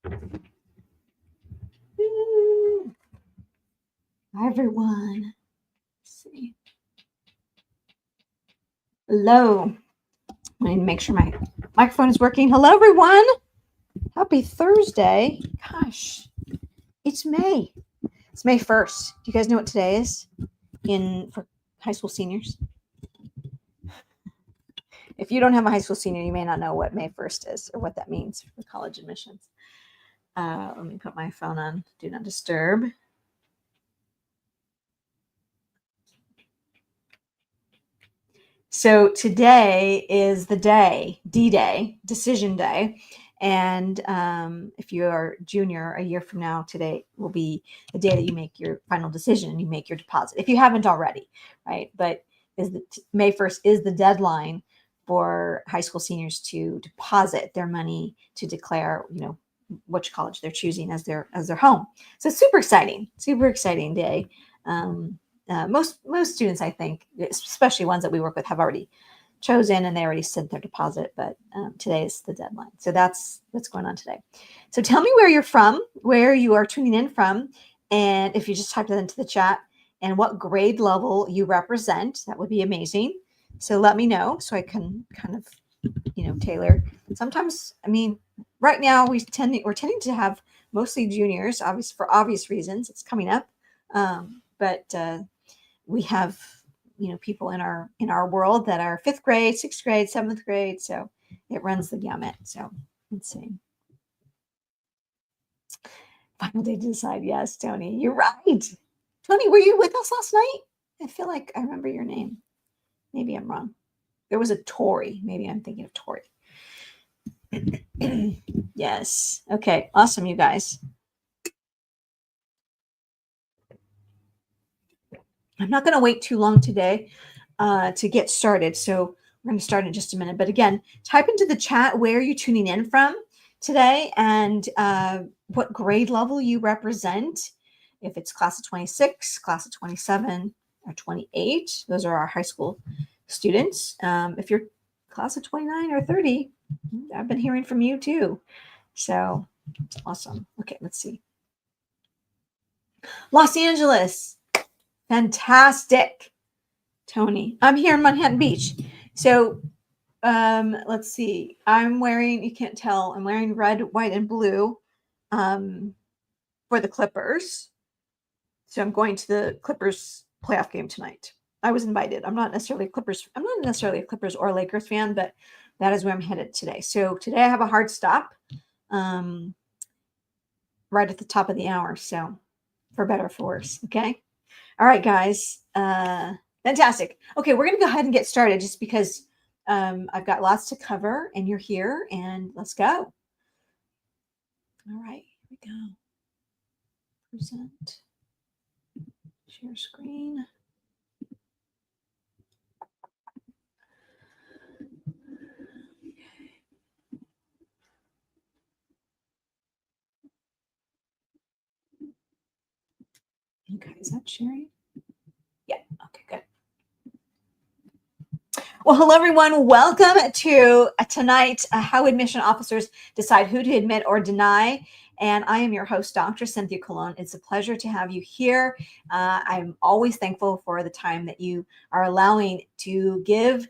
Hi, everyone. Let's see. Hello. I need to make sure my microphone is working. Hello, everyone. Happy Thursday. Gosh, it's May. It's May 1st. Do you guys know what today is for high school seniors? If you don't have a high school senior, you may not know what May 1st is or what that means for college admissions. Let me put my phone on Do Not Disturb. So today is the day, D-Day, Decision Day. And if you're a junior, a year from now, today will be the day that you make your final decision, you make your deposit, if you haven't already, right? But May 1st is the deadline for high school seniors to deposit their money to declare, which college they're choosing as their home. So super exciting day. Most students, I think, especially ones that we work with, have already chosen and they already sent their deposit, but today is the deadline. So that's what's going on today. So tell me where you're from, where you are tuning in from, and if you just type that into the chat, and what grade level you represent. That would be amazing. So let me know so I can kind of, tailor. Sometimes, right now we're tending to have mostly juniors, obviously for obvious reasons. It's coming up, but we have people in our world that are 5th grade, 6th grade, 7th grade, so it runs the gamut. So let's see. Final day to decide. Yes, Tony, you're right. Tony, were you with us last night? I feel like I remember your name. Maybe I'm wrong. There was a Tori. Maybe I'm thinking of Tori. Yes. Okay. Awesome, you guys. I'm not going to wait too long today to get started. So we're going to start in just a minute. But again, type into the chat where you're tuning in from today and what grade level you represent. If it's class of 26, class of 27, or 28, those are our high school students. If you're class of 29 or 30, I've been hearing from you too. So it's awesome. Okay, let's see. Los Angeles. Fantastic. Tony, I'm here in Manhattan Beach. So let's see. I'm wearing, you can't tell, I'm wearing red, white, and blue for the Clippers. So I'm going to the Clippers playoff game tonight. I was invited. I'm not necessarily a Clippers or Lakers fan, but that is where I'm headed today. So today I have a hard stop right at the top of the hour. So for better or for worse. Okay. All right, guys. Fantastic. Okay, we're going to go ahead and get started just because I've got lots to cover and you're here, and let's go. All right, here we go. Present. Share screen. Okay, is that sharing? Yeah, okay, good. Well, hello, everyone. Welcome to tonight, How Admission Officers Decide Who to Admit or Deny. And I am your host, Dr. Cynthia Colon. It's a pleasure to have you here. I'm always thankful for the time that you are allowing to give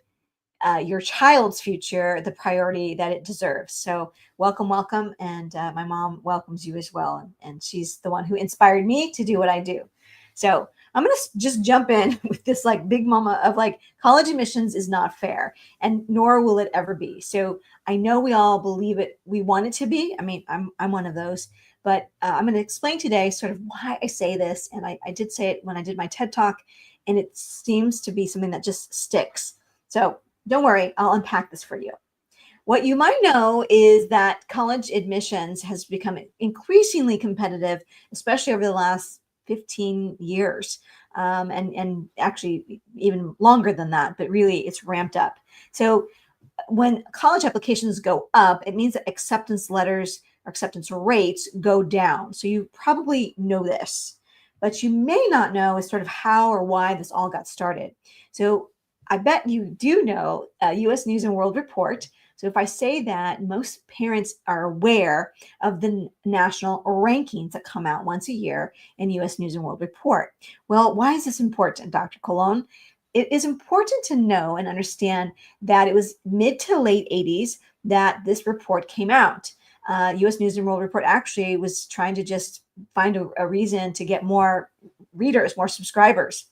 your child's future the priority that it deserves. So welcome. And my mom welcomes you as well. And she's the one who inspired me to do what I do. So I'm going to just jump in with this like big mama of like college admissions is not fair, and nor will it ever be. So I know we all believe it. We want it to be. I'm one of those, but I'm going to explain today sort of why I say this. And I did say it when I did my TED Talk, and it seems to be something that just sticks. So don't worry, I'll unpack this for you. What you might know is that college admissions has become increasingly competitive, especially over the last 15 years, and actually even longer than that, but really it's ramped up. So when college applications go up, it means that acceptance letters or acceptance rates go down. So you probably know this, but you may not know is sort of how or why this all got started. So I bet you do know U.S. News and World Report So if I say that, most parents are aware of the national rankings that come out once a year in US News and World Report. Well, why is this important, Dr. Cologne? It is important to know and understand that it was mid to late 80s that this report came out. US News and World Report actually was trying to just find a reason to get more readers, more subscribers.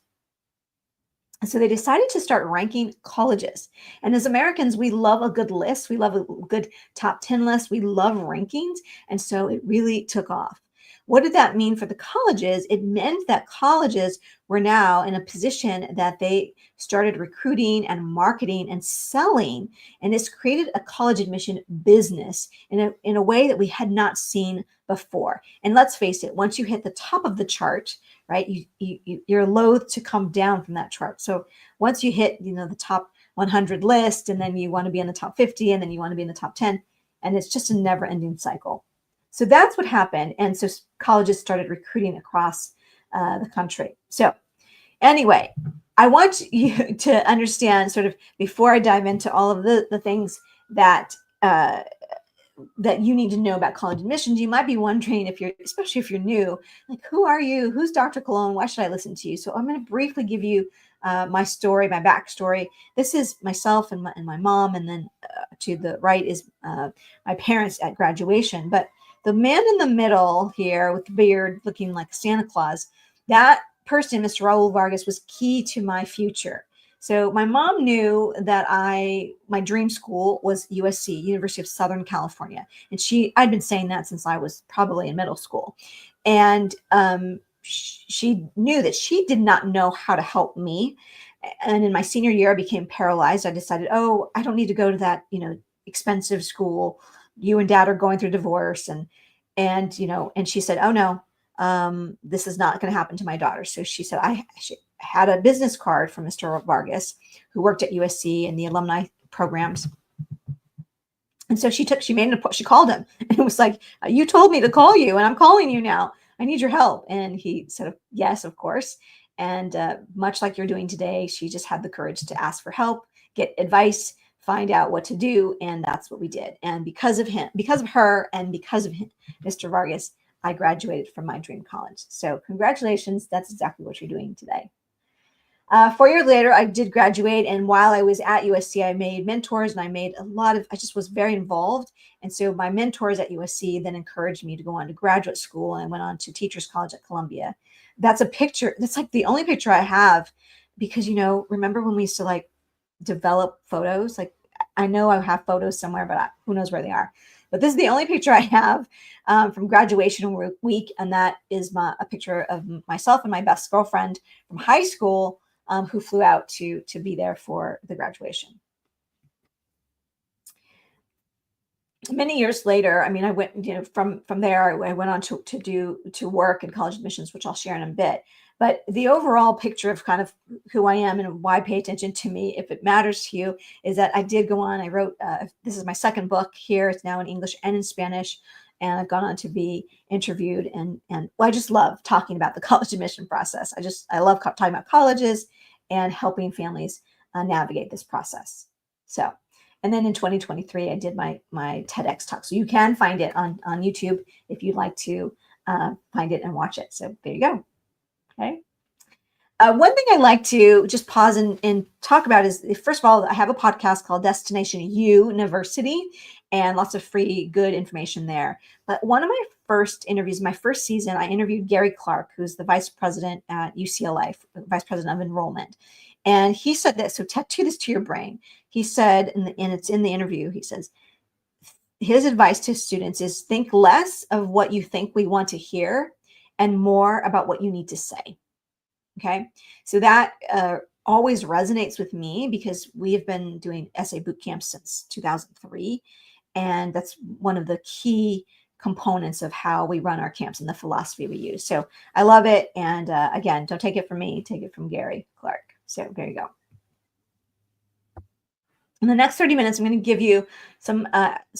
So they decided to start ranking colleges. And as Americans, we love a good list. We love a good top 10 list. We love rankings. And so it really took off. What did that mean for the colleges? It meant that colleges were now in a position that they started recruiting and marketing and selling. And it's created a college admission business in a way that we had not seen before. And let's face it, once you hit the top of the chart, right, you're loath to come down from that chart. So once you hit, the top 100 list, and then you want to be in the top 50, and then you want to be in the top 10, and it's just a never-ending cycle. So that's what happened. And so colleges started recruiting across the country. So anyway, I want you to understand, sort of, before I dive into all of the things that that you need to know about college admissions. You might be wondering, especially if you're new, like, who are you? Who's Dr. Cologne? Why should I listen to you? So I'm going to briefly give you my story, my backstory. This is myself and my mom, and then to the right is my parents at graduation. But the man in the middle here with the beard, looking like Santa Claus, that person, Mr. Raul Vargas, was key to my future. So my mom knew that my dream school was USC, University of Southern California. And I'd been saying that since I was probably in middle school. And she knew that she did not know how to help me. And in my senior year, I became paralyzed. I decided, I don't need to go to that, expensive school. You and Dad are going through divorce. And she said, oh no, this is not going to happen to my daughter. So she said, she had a business card from Mr. Vargas, who worked at USC in the alumni programs. And so she called him, and it was like, you told me to call you, and I'm calling you now. I need your help. And he said, yes, of course. And much like you're doing today, she just had the courage to ask for help, get advice, find out what to do. And that's what we did. And because of her, and because of him, Mr. Vargas, I graduated from my dream college. So congratulations. That's exactly what you're doing today. 4 years later, I did graduate. And while I was at USC, I made mentors, and I just was very involved. And so my mentors at USC then encouraged me to go on to graduate school, and I went on to Teachers College at Columbia. That's a picture. That's like the only picture I have, because, remember when we used to develop photos? Like, I know I have photos somewhere, but who knows where they are. But this is the only picture I have from graduation week. And that is a picture of myself and my best girlfriend from high school, who flew out to be there for the graduation. Many years later, I went, from there, I went on to work in college admissions, which I'll share in a bit. But the overall picture of kind of who I am and why pay attention to me, if it matters to you, is that I did go on. I wrote, this is my second book here. It's now in English and in Spanish. And I've gone on to be interviewed. And I just love talking about the college admission process. I love talking about colleges and helping families navigate this process. So, and then in 2023, I did my TEDx talk. So you can find it on YouTube if you'd like to find it and watch it. So there you go. Okay. One thing I like to just pause and talk about is, first of all, I have a podcast called Destination University, and lots of free, good information there. But one of my first interviews, my first season, I interviewed Gary Clark, who's the vice president at UCLA, vice president of enrollment. And he said this, so tattoo this to your brain. He said, and it's in the interview, he says, his advice to students is, think less of what you think we want to hear and more about what you need to say. Okay. So that always resonates with me, because we have been doing essay boot camps since 2003. And that's one of the key components of how we run our camps and the philosophy we use. So I love it. And again, don't take it from me, take it from Gary Clark. So there you go. In the next 30 minutes, I'm going to give you some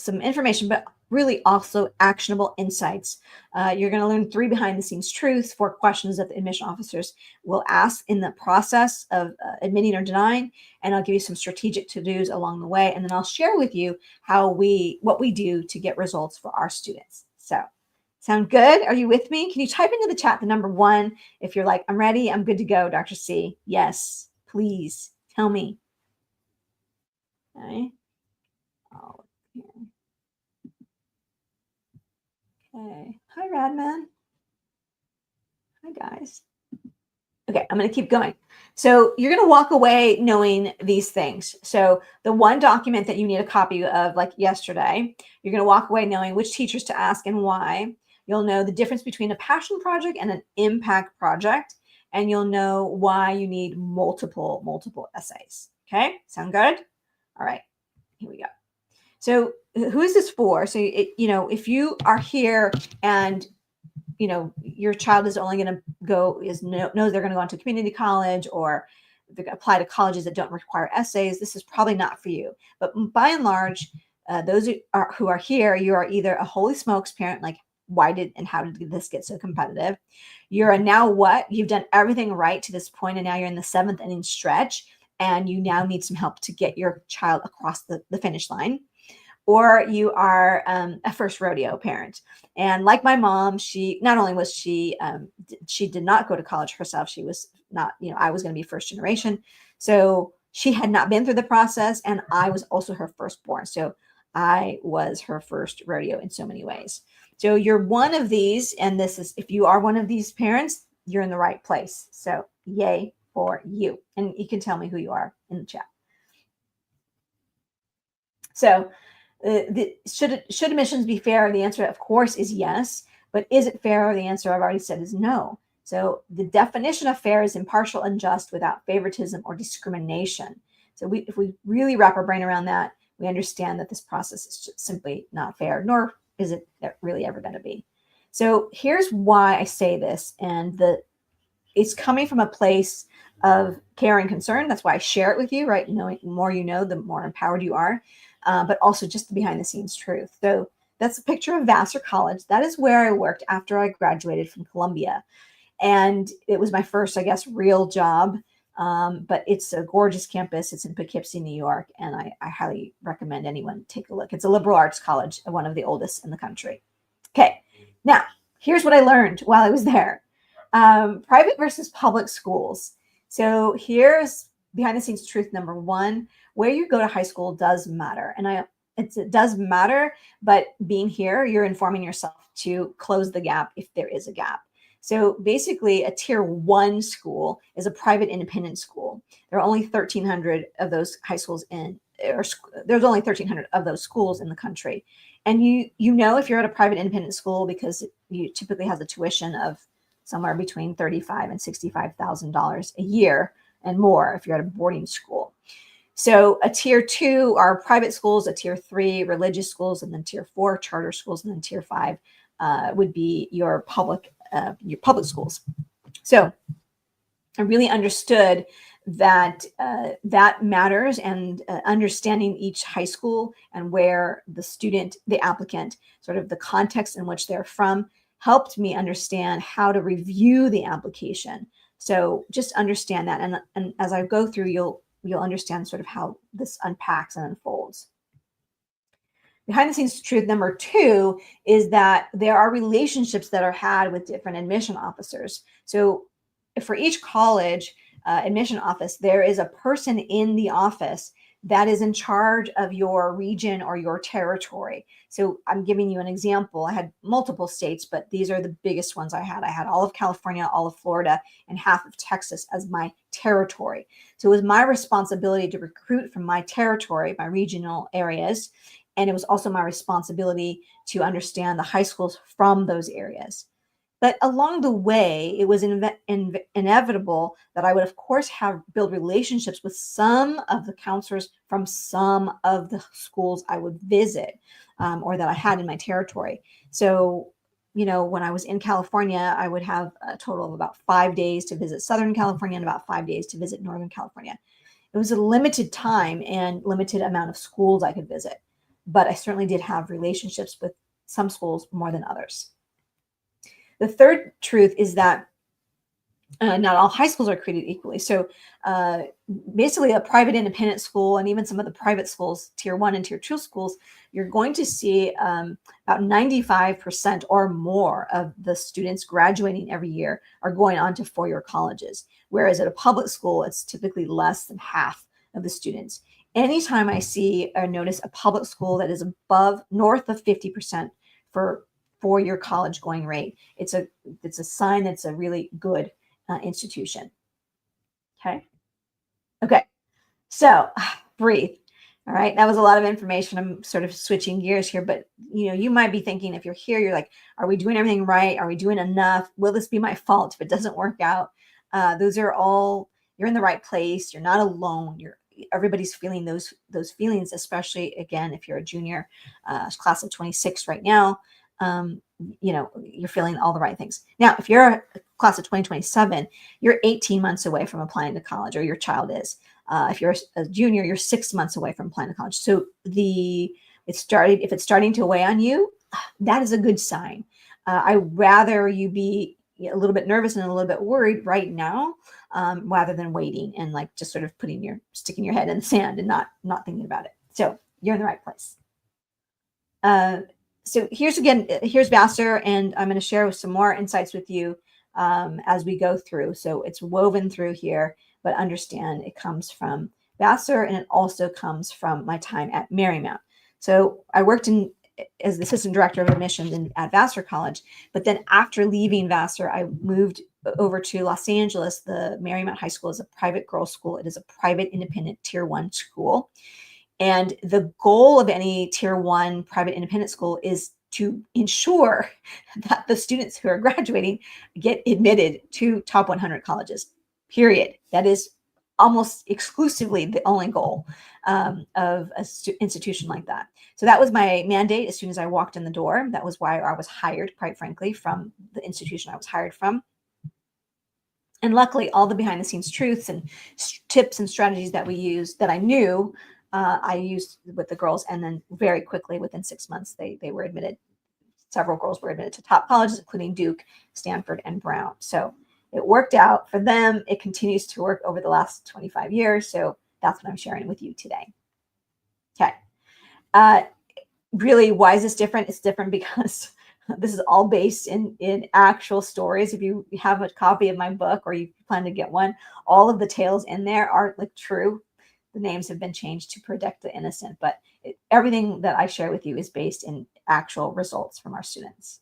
information, but really also actionable insights. You're going to learn 3 behind the scenes truths, 4 questions that the admission officers will ask in the process of admitting or denying, and I'll give you some strategic to-dos along the way, and then I'll share with you what we do to get results for our students. So, sound good? Are you with me? Can you type into the chat the number 1 if you're like, I'm ready, I'm good to go, Dr. C? Yes, please tell me. Okay. Oh, okay. Hi, Radman. Hi, guys. Okay, I'm going to keep going. So you're going to walk away knowing these things. So the one document that you need a copy of, like yesterday, you're going to walk away knowing which teachers to ask and why. You'll know the difference between a passion project and an impact project, and you'll know why you need multiple essays. Okay, sound good? All right, here we go. So who is this for? So, if you are here and your child is only going to knows they're going to go into community college, or they're going to apply to colleges that don't require essays, this is probably not for you. But by and large, those who are here, you are either a holy smokes parent, like how did this get so competitive? You're a now what? You've done everything right to this point, and now you're in the 7th inning stretch, and you now need some help to get your child across the finish line. Or you are a first rodeo parent. And like my mom, she not only was she did not go to college herself. She was not, I was going to be first generation. So she had not been through the process, and I was also her firstborn. So I was her first rodeo in so many ways. So you're one of these, and if you are one of these parents, you're in the right place. So yay for you. And you can tell me who you are in the chat. So should admissions be fair? The answer, of course, is yes. But is it fair? The answer I've already said is no. So the definition of fair is impartial and just without favoritism or discrimination. So if we really wrap our brain around that, we understand that this process is just simply not fair, nor is it really ever going to be. So here's why I say this, and it's coming from a place of care and concern. That's why I share it with you, right? Knowing the more you know, the more empowered you are. But also just the behind the scenes truth. So that's a picture of Vassar College. That is where I worked after I graduated from Columbia. And it was my first, I guess, real job. But it's a gorgeous campus. It's in Poughkeepsie, New York. And I highly recommend anyone take a look. It's a liberal arts college, one of the oldest in the country. Okay, now here's what I learned while I was there. Private versus public schools. So here's behind the scenes truth number 1. Where you go to high school does matter. And it does matter, but being here, you're informing yourself to close the gap if there is a gap. So basically, a tier 1 school is a private independent school. There are only 1,300 of those high schools there's only 1,300 of those schools in the country. And if you're at a private independent school, because you typically has a tuition of somewhere between $35,000 and $65,000 a year and more if you're at a boarding school. So a tier 2 are private schools, a tier 3 religious schools, and then tier 4 charter schools, and then tier 5 would be your public schools. So I really understood that that matters, and understanding each high school and where the applicant, sort of the context in which they're from, helped me understand how to review the application. So just understand that, and as I go through, you'll understand sort of how this unpacks and unfolds. Behind the scenes truth number 2 is that there are relationships that are had with different admission officers. So for each college admission office, there is a person in the office that is in charge of your region or your territory. So I'm giving you an example. I had multiple states, but these are the biggest ones I had. I had all of California, all of Florida, and half of Texas as my territory. So it was my responsibility to recruit from my territory, my regional areas. And it was also my responsibility to understand the high schools from those areas. But along the way, it was inevitable that I would, of course, build relationships with some of the counselors from some of the schools I would visit, or that I had in my territory. So, when I was in California, I would have a total of about 5 days to visit Southern California and about 5 days to visit Northern California. It was a limited time and limited amount of schools I could visit. but I certainly did have relationships with some schools more than others. The third truth is that not all high schools are created equally. So basically a private independent school, and even some of the private schools, tier 1 and tier 2 schools, you're going to see about 95% or more of the students graduating every year are going on to four-year colleges. Whereas at a public school, it's typically less than half of the students. Anytime I see or notice a public school that is north of 50% for four-year college going rate, it's a sign that's a really good institution. Okay. So breathe. All right. That was a lot of information. I'm sort of switching gears here, but you might be thinking, if you're here, you're like, are we doing everything right? Are we doing enough? Will this be my fault if it doesn't work out? Those are all, you're in the right place. You're not alone. Everybody's feeling those feelings, especially again, if you're a junior, class of 26 right now. You're feeling all the right things. Now, if you're a class of 2027, you're 18 months away from applying to college, or your child is. If you're a junior, you're 6 months away from applying to college. So if it's starting to weigh on you, that is a good sign. I'd rather you be a little bit nervous and a little bit worried right now, rather than waiting and like just sort of sticking your head in the sand and not thinking about it. So you're in the right place. So here's Vassar, and I'm going to share some more insights with you as we go through. So it's woven through here, but understand it comes from Vassar, and it also comes from my time at Marymount. So I worked as the assistant director of admissions at Vassar College, but then after leaving Vassar, I moved over to Los Angeles. The Marymount High School is a private girls' school. It is a private independent tier 1 school. And the goal of any tier 1 private independent school is to ensure that the students who are graduating get admitted to top 100 colleges, period. That is almost exclusively the only goal of an institution like that. So that was my mandate as soon as I walked in the door. That was why I was hired, quite frankly, from the institution I was hired from. And luckily, all the behind the scenes truths and tips and strategies that I knew, I used with the girls, and then very quickly, within 6 months, they were admitted. Several girls were admitted to top colleges, including Duke, Stanford, and Brown. So it worked out for them. It continues to work over the last 25 years. So that's what I'm sharing with you today. Okay. Really, why is this different? It's different because this is all based in actual stories. If you have a copy of my book, or you plan to get one, all of the tales in there are like true. The names have been changed to protect the innocent, but everything that I share with you is based in actual results from our students.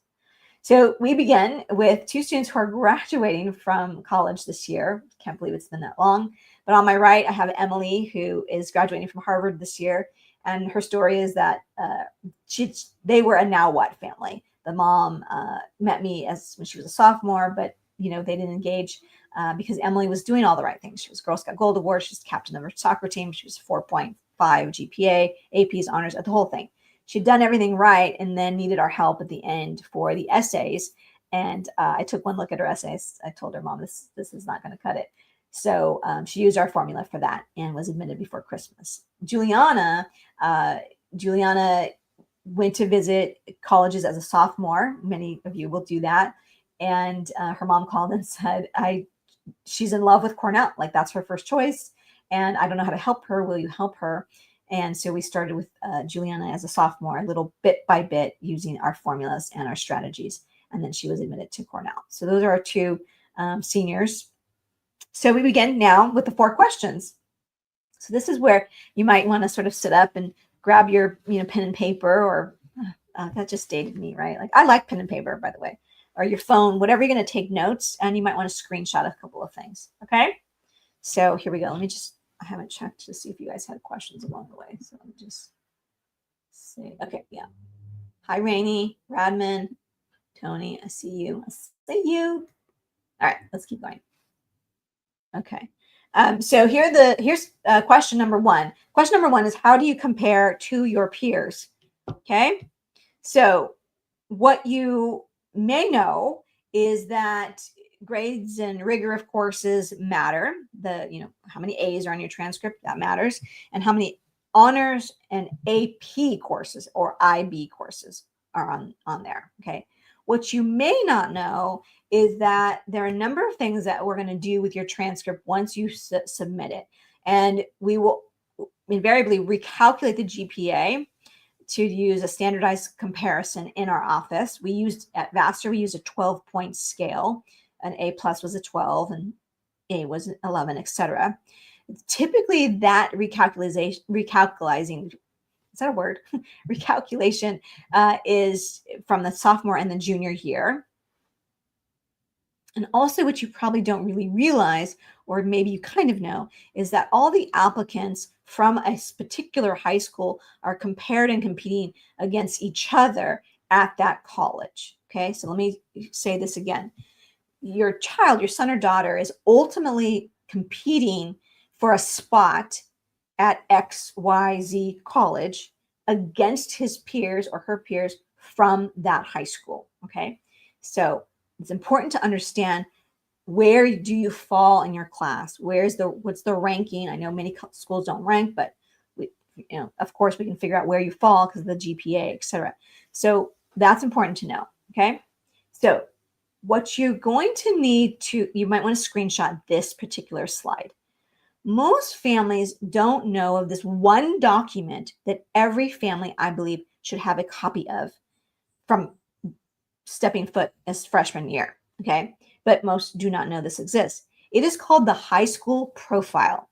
So we begin with 2 students who are graduating from college this year. Can't believe it's been that long. But on my right, I have Emily, who is graduating from Harvard this year. And her story is that they were a now what family. The mom met me when she was a sophomore, but they didn't engage because Emily was doing all the right things. She was Girl Scout Gold Award. She was captain of her soccer team. She was 4.5 GPA, APs, honors, the whole thing. She'd done everything right, and then needed our help at the end for the essays. And I took one look at her essays. I told her, Mom, this is not going to cut it. So she used our formula for that and was admitted before Christmas. Juliana went to visit colleges as a sophomore. Many of you will do that. And her mom called and said, she's in love with Cornell. Like, that's her first choice. And I don't know how to help her. Will you help her? And so we started with Juliana as a sophomore, little bit by bit, using our formulas and our strategies. And then she was admitted to Cornell. So those are our 2 seniors. So we begin now with the 4 questions. So this is where you might want to sort of sit up and grab your pen and paper, or that just dated me, right? Like, I like pen and paper, by the way, or your phone, whatever you're going to take notes, and you might want to screenshot a couple of things. Okay. So here we go. I haven't checked to see if you guys had questions along the way. So let me just see. Okay. Yeah. Hi, Rainey, Radman, Tony. I see you. All right. Let's keep going. Okay. So here's question number 1. Question number 1 is, how do you compare to your peers? Okay. So what you may know is that grades and rigor of courses matter. How many A's are on your transcript, that matters. And how many honors and AP courses or IB courses are on there. Okay. What you may not know is that there are a number of things that we're going to do with your transcript once you submit it. And we will invariably recalculate the GPA to use a standardized comparison in our office. We used at Vassar, we used a 12-point scale. An A plus was a 12 and A was an 11, etc. Typically that recalculating, is that a word? Recalculation is from the sophomore and the junior year. And also what you probably don't really realize, or maybe you kind of know, is that all the applicants from a particular high school are compared and competing against each other at that college. Okay, so let me say this again. Your child, your son or daughter, is ultimately competing for a spot at XYZ college against his peers or her peers from that high school. Okay, so it's important to understand, where do you fall in your class? What's the ranking? I know many schools don't rank, but of course we can figure out where you fall because of the GPA, etc. So that's important to know. Okay, so what you're going to need to, you might want to screenshot this particular slide. Most families don't know of this one document that every family, I believe, should have a copy of from stepping foot as freshman year. Okay, but most do not know this exists. It is called the high school profile.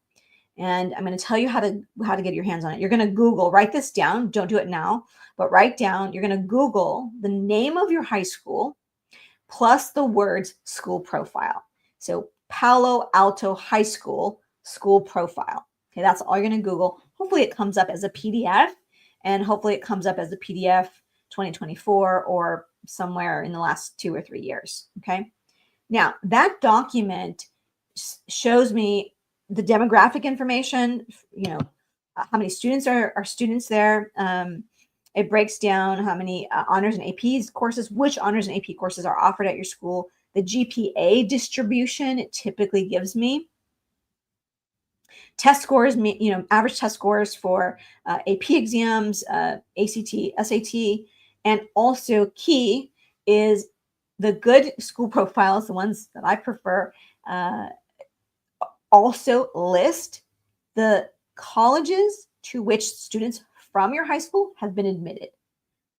And I'm going to tell you how to get your hands on it. You're going to Google, write this down. Don't do it now, but write down, you're going to Google the name of your high school plus the words school profile. So Palo Alto High School school profile. Okay, that's all you're going to Google. Hopefully it comes up as a PDF, and hopefully it comes up as a PDF 2024 or somewhere in the last 2 or 3 years. Okay, now that document shows me the demographic information, how many students are students there. It breaks down how many honors and AP courses, which honors and AP courses are offered at your school, the GPA distribution it typically gives me, test scores, average test scores for AP exams, ACT, SAT, and also key is the good school profiles, the ones that I prefer, also list the colleges to which students from your high school have been admitted.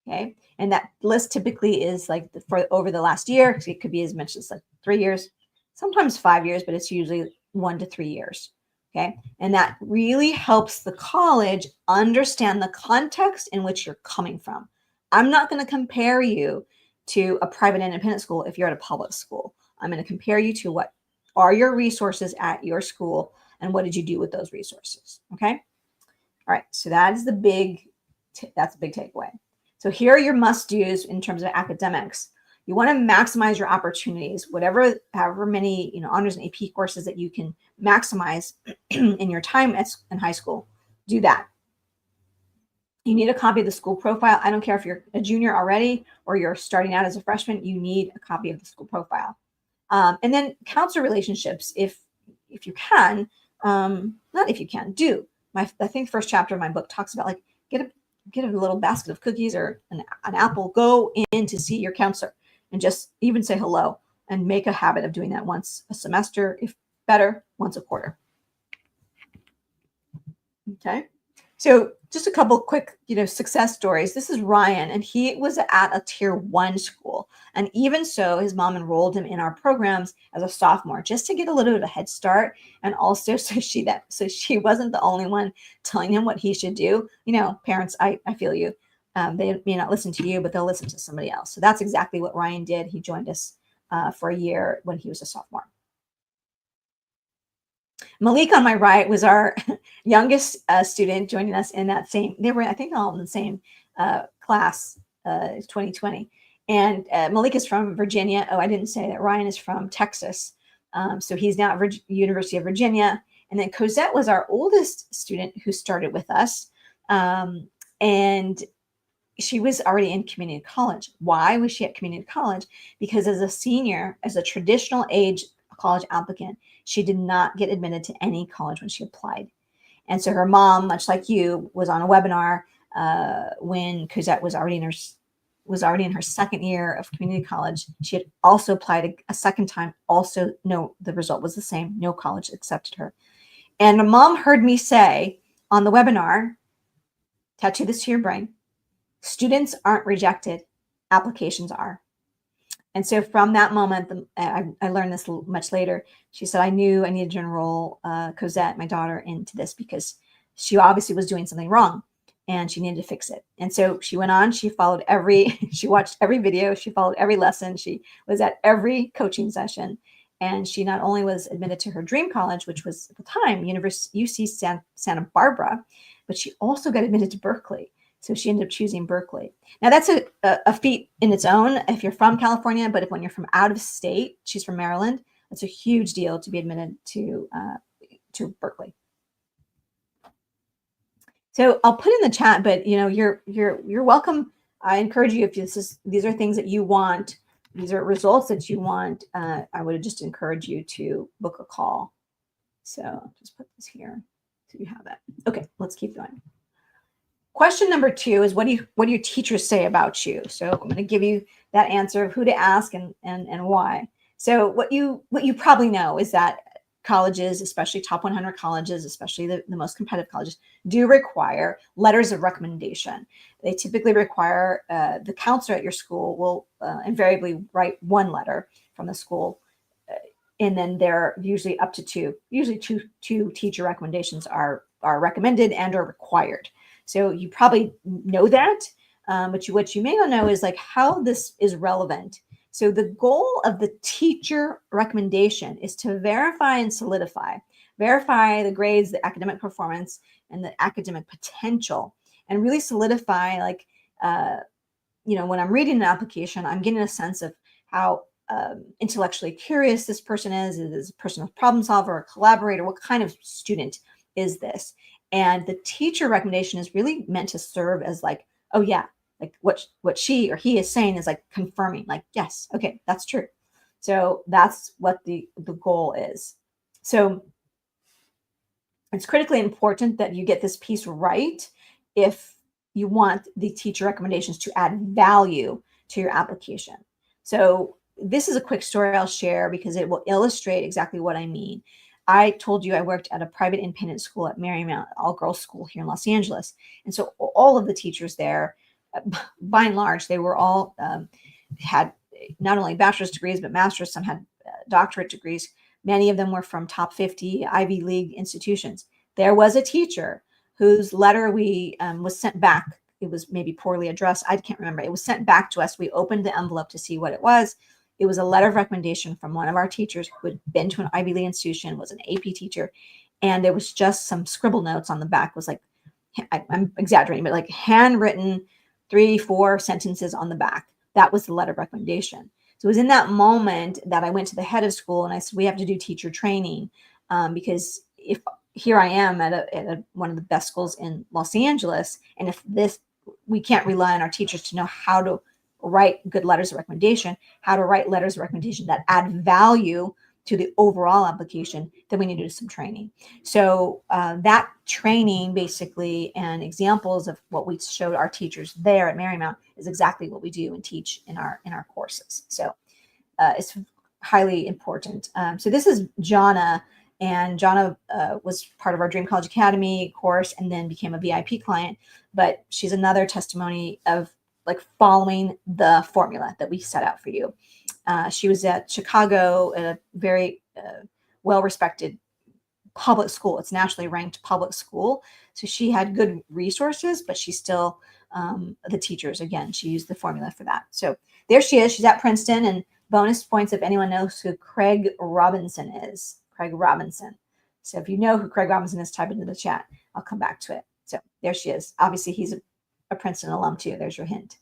Okay, and that list typically is like for over the last year. It could be as much as like 3 years, sometimes 5 years, but it's usually 1 to 3 years. Okay, and that really helps the college understand the context in which you're coming from. I'm not going to compare you to a private independent school if you're at a public school. I'm going to compare you to what are your resources at your school and what did you do with those resources. Okay, all right, so that's a big takeaway. So here are your must-dos in terms of academics. You want to maximize your opportunities, however many honors and AP courses that you can maximize in your time in high school. Do that. You need a copy of the school profile. I don't care if you're a junior already or you're starting out as a freshman. You need a copy of the school profile. And then counselor relationships, if you can, not if you can, do. I think the first chapter of my book talks about like get a little basket of cookies or an apple, go in to see your counselor and just even say hello and make a habit of doing that once a semester, if better, once a quarter. Okay. So just a couple quick, success stories. This is Ryan, and he was at a tier 1 school. And even so, his mom enrolled him in our programs as a sophomore, just to get a little bit of a head start. And also so she wasn't the only one telling him what he should do. Parents, I feel you. They may not listen to you, but they'll listen to somebody else. So that's exactly what Ryan did. He joined us for a year when he was a sophomore. Malik on my right was our youngest student joining us in that same, they were, I think, all in the same class, 2020. And Malik is from Virginia. Oh, I didn't say that. Ryan is from Texas. So he's now at University of Virginia. And then Cosette was our oldest student who started with us. And she was already in community college. Why was she at community college? Because as a senior, as a traditional age college applicant, she did not get admitted to any college when she applied. And so her mom, much like you, was on a webinar when Cosette was already in her second year of community college. She had also applied a second time. Also, no, the result was the same. No college accepted her. And the mom heard me say on the webinar, tattoo this to your brain, students aren't rejected, applications are. And so from that moment, I learned this much later. She said, I knew I needed to enroll Cosette, my daughter, into this because she obviously was doing something wrong and she needed to fix it. And so she went on, she watched every video, she followed every lesson, she was at every coaching session. And she not only was admitted to her dream college, which was at the time UC Santa Barbara, but she also got admitted to Berkeley. So she ended up choosing Berkeley. Now that's a feat in its own if you're from California, but when you're from out of state, she's from Maryland, it's a huge deal to be admitted to Berkeley. So I'll put in the chat, but you're welcome. I encourage you, if these are things that you want, these are results that you want, I would just encourage you to book a call. So I'll just put this here so you have that. Okay, let's keep going. Question number 2 is what do your teachers say about you? So I'm going to give you that answer of who to ask and why. So what you probably know is that colleges, especially top 100 colleges, especially the most competitive colleges, do require letters of recommendation. They typically require the counselor at your school will invariably write one letter from the school, and then they're usually up to two. Usually two teacher recommendations are recommended and are required. So you probably know that, but what you may not know is like how this is relevant. So the goal of the teacher recommendation is to verify and solidify, verify the grades, the academic performance, and the academic potential, and really solidify, like, when I'm reading an application, I'm getting a sense of how intellectually curious this person is a person a problem solver, a collaborator, what kind of student is this? And the teacher recommendation is really meant to serve as like, oh yeah, like what she or he is saying is like confirming, like, yes, okay, that's true. So that's what the goal is. So it's critically important that you get this piece right if you want the teacher recommendations to add value to your application. So this is a quick story I'll share because it will illustrate exactly what I mean. I told you I worked at a private independent school at Marymount, all-girls school here in Los Angeles. And so all of the teachers there, by and large, they were all had not only bachelor's degrees, but master's. Some had doctorate degrees. Many of them were from top 50 Ivy League institutions. There was a teacher whose letter was sent back. It was maybe poorly addressed. I can't remember. It was sent back to us. We opened the envelope to see what it was. It was a letter of recommendation from one of our teachers who had been to an Ivy League institution, was an AP teacher. And there was just some scribble notes on the back. It was like, I'm exaggerating, but like handwritten 3-4 sentences on the back. That was the letter of recommendation. So it was in that moment that I went to the head of school and I said, we have to do teacher training because if here I am at one of the best schools in Los Angeles, and if we can't rely on our teachers to know how to write good letters of recommendation, how to write letters of recommendation that add value to the overall application, then we need to do some training. So that training basically and examples of what we showed our teachers there at Marymount is exactly what we do and teach in our courses. So it's highly important. So this is Jonna, and Jonna was part of our Dream College Academy course and then became a VIP client, but she's another testimony of like following the formula that we set out for you. She was at Chicago at a very well-respected public school. It's nationally ranked public school. So she had good resources, but she's still the teachers. Again, she used the formula for that. So there she is. She's at Princeton. And bonus points if anyone knows who Craig Robinson is. Craig Robinson. So if you know who Craig Robinson is, type it into the chat. I'll come back to it. So there she is. Obviously, he's a Princeton alum too. There's your hint.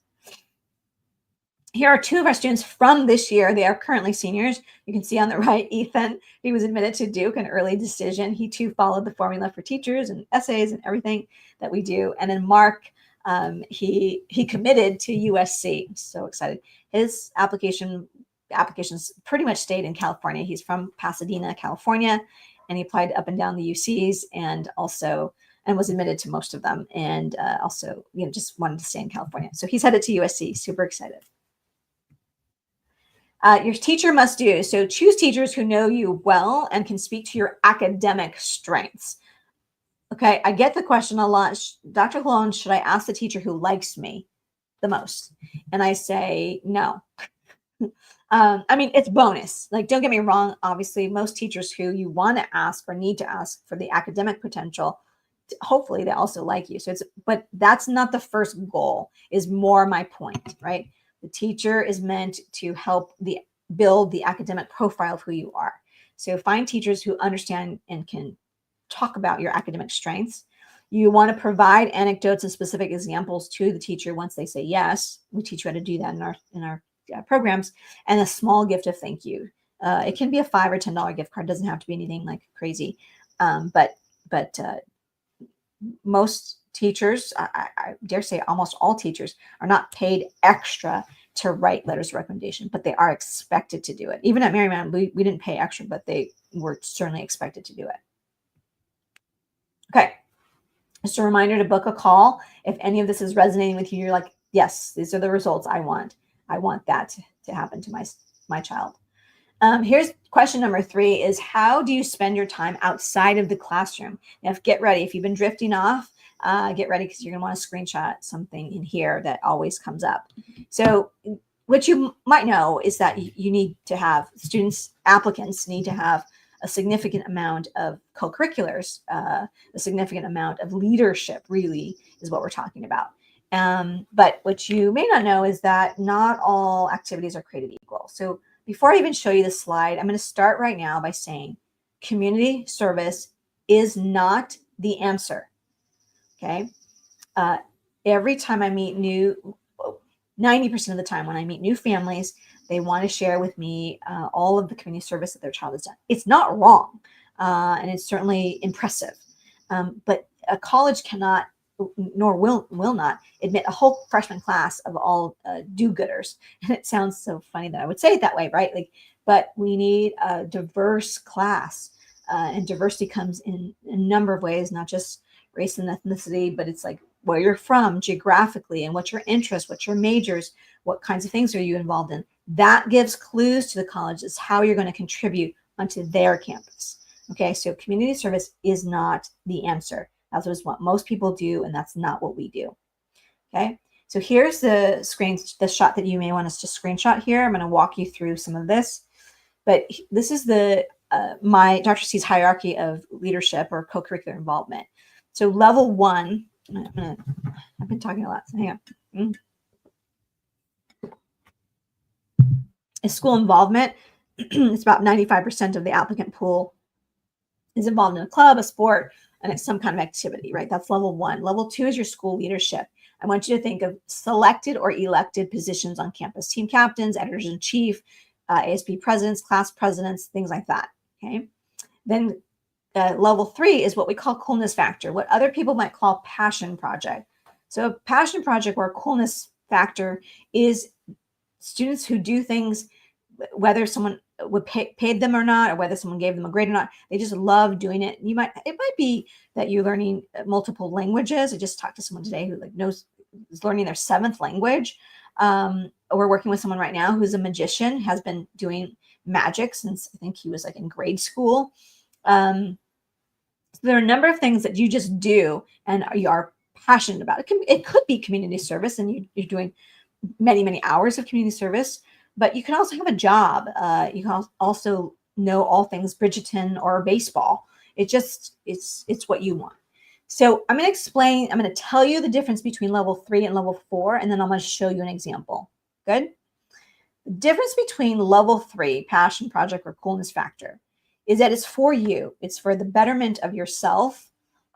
Here are two of our students from this year. They are currently seniors. You can see on the right, Ethan, he was admitted to Duke, an early decision. He too followed the formula for teachers and essays and everything that we do. And then Mark, he committed to USC. I'm so excited. His applications pretty much stayed in California. He's from Pasadena, California. and he applied up and down the UCs, and was admitted to most of them, and also, just wanted to stay in California. So he's headed to USC. Super excited. Your teacher must do. So choose teachers who know you well and can speak to your academic strengths. Okay, I get the question a lot. Dr. Colon, should I ask the teacher who likes me the most? And I say no. I mean, it's bonus. Like, don't get me wrong. Obviously, most teachers who you want to ask or need to ask for the academic potential, hopefully they also like you. But that's not the first goal, is more my point, right? The teacher is meant to help build the academic profile of who you are. So find teachers who understand and can talk about your academic strengths. You want to provide anecdotes and specific examples to the teacher once they say yes. We teach you how to do that in our programs, and a small gift of thank you. It can be a $5 or $10 gift card. It doesn't have to be anything like crazy. But most teachers, I dare say almost all teachers, are not paid extra to write letters of recommendation, but they are expected to do it. Even at Marymount, we didn't pay extra, but they were certainly expected to do it. Okay. Just a reminder to book a call. If any of this is resonating with you, you're like, yes, these are the results I want. I want that to happen to my child. Here's question number 3 is, how do you spend your time outside of the classroom? Now, get ready. If you've been drifting off, get ready, because you're going to want to screenshot something in here that always comes up. So what you might know is that you need to have applicants need to have a significant amount of co-curriculars, a significant amount of leadership, really, is what we're talking about. But what you may not know is that not all activities are created equal. So before I even show you the slide, I'm going to start right now by saying community service is not the answer. Okay. Every time I meet 90% of the time when I meet new families, they want to share with me all of the community service that their child has done. It's not wrong, and it's certainly impressive. But a college cannot, nor will not, admit a whole freshman class of all do-gooders. And it sounds so funny that I would say it that way, right? But we need a diverse class, and diversity comes in a number of ways, not just race and ethnicity, but it's like where you're from geographically, and what's your interest, what's your majors, what kinds of things are you involved in. That gives clues to the college as how you're going to contribute onto their campus. Okay, so community service is not the answer. That's what most people do, and that's not what we do. Okay, so here's the shot that you may want us to screenshot here. I'm going to walk you through some of this, but this is my Dr. C's hierarchy of leadership or co-curricular involvement. So level 1, I've been talking a lot, so hang on. Is school involvement. It's about 95% of the applicant pool is involved in a club, a sport, and it's some kind of activity, right? That's level 1. Level 2 is your school leadership. I want you to think of selected or elected positions on campus: team captains, editors-in-chief, ASB presidents, class presidents, things like that. Okay. Then level 3 is what we call coolness factor, what other people might call passion project. So a passion project or a coolness factor is students who do things, whether someone would paid them or not, or whether someone gave them a grade or not, they just love doing it. It might be that you're learning multiple languages. I just talked to someone today who is learning their 7th language. We're working with someone right now who's a magician, has been doing magic since I think he was in grade school. So there are a number of things that you just do and you are passionate about. It could be community service, and you're doing many, many hours of community service, but you can also have a job. You can also know all things Bridgerton or baseball. It's what you want. So I'm going to tell you the difference between level 3 and level 4, and then I'm going to show you an example. Good? The difference between level 3, passion project or coolness factor, is that it's for you. It's for the betterment of yourself,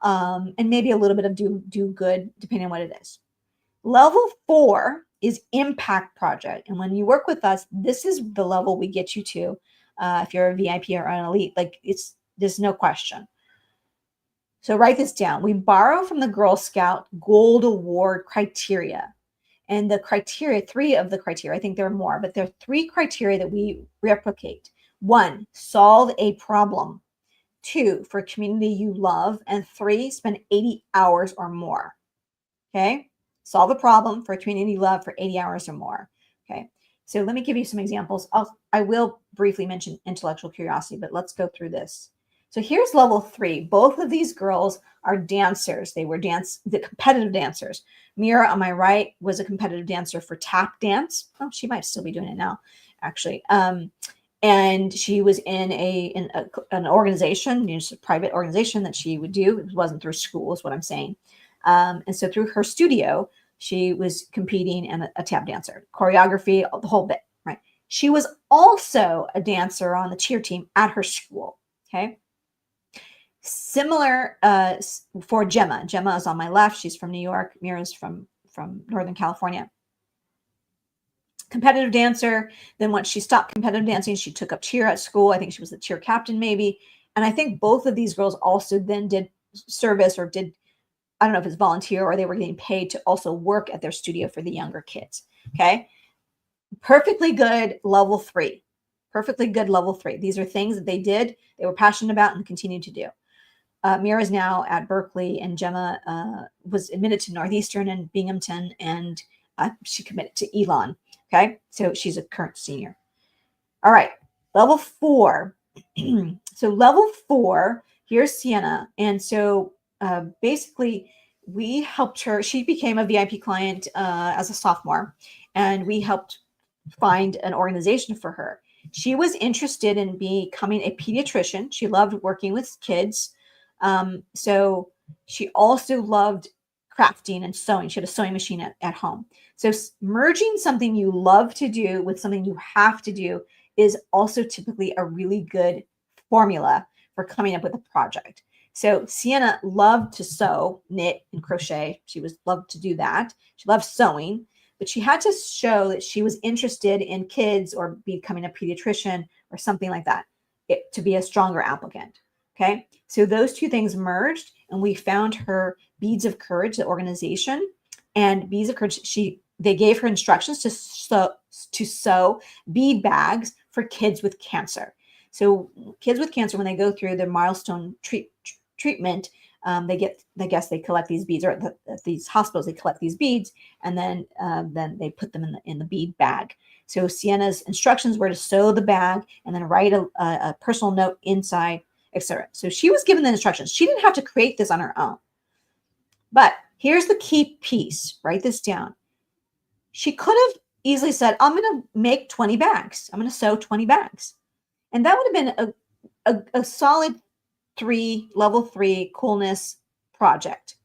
and maybe a little bit of do good, depending on what it is. Level 4 is impact project. And when you work with us, this is the level we get you to. If you're a VIP or an elite, there's no question. So write this down. We borrow from the Girl Scout Gold Award criteria. And the criteria, 3 of the criteria, I think there are more, but there are 3 criteria that we replicate. 1, solve a problem. 2, for a community you love, and 3, spend 80 hours or more. Okay. Solve a problem for a community you love for 80 hours or more. Okay. So let me give you some examples. I will briefly mention intellectual curiosity, but let's go through this. So here's level 3. Both of these girls are dancers. They were the competitive dancers. Mira on my right was a competitive dancer for tap dance. Oh, she might still be doing it now, actually. And she was in an organization, just a private organization that she would do. It wasn't through school, is what I'm saying. And so through her studio, she was competing and a tap dancer, choreography, the whole bit, right? She was also a dancer on the cheer team at her school. Okay. Similar for Gemma. Gemma is on my left. She's from New York. Mira's from Northern California. Competitive dancer. Then once she stopped competitive dancing, she took up cheer at school. I think she was the cheer captain maybe. And I think both of these girls also then did service or did, I don't know if it's volunteer or they were getting paid to also work at their studio for the younger kids. Okay. Perfectly good level 3. Perfectly good level 3. These are things that they did, they were passionate about and continue to do. Mira is now at Berkeley, and Gemma was admitted to Northeastern and Binghamton, and she committed to Elon. Okay. So she's a current senior. All right. Level 4. So level 4, here's Sienna. And so basically we helped her. She became a VIP client as a sophomore, and we helped find an organization for her. She was interested in becoming a pediatrician. She loved working with kids. So she also loved crafting and sewing. She had a sewing machine at home. So merging something you love to do with something you have to do is also typically a really good formula for coming up with a project. So Sienna loved to sew, knit, and crochet. She loved to do that. She loved sewing, but she had to show that she was interested in kids or becoming a pediatrician or something like that to be a stronger applicant. Okay. So those two things merged, and we found her Beads of Courage, the organization, and Beads of Courage. They gave her instructions to sew bead bags for kids with cancer. So kids with cancer, when they go through their milestone treatment, they collect these beads, or at these hospitals, they collect these beads, and then they put them in the bead bag. So Sienna's instructions were to sew the bag and then write a personal note inside, etc. So she was given the instructions. She didn't have to create this on her own. But here's the key piece. Write this down. She could have easily said, I'm going to make 20 bags. I'm going to sew 20 bags. And that would have been a solid level 3 coolness project.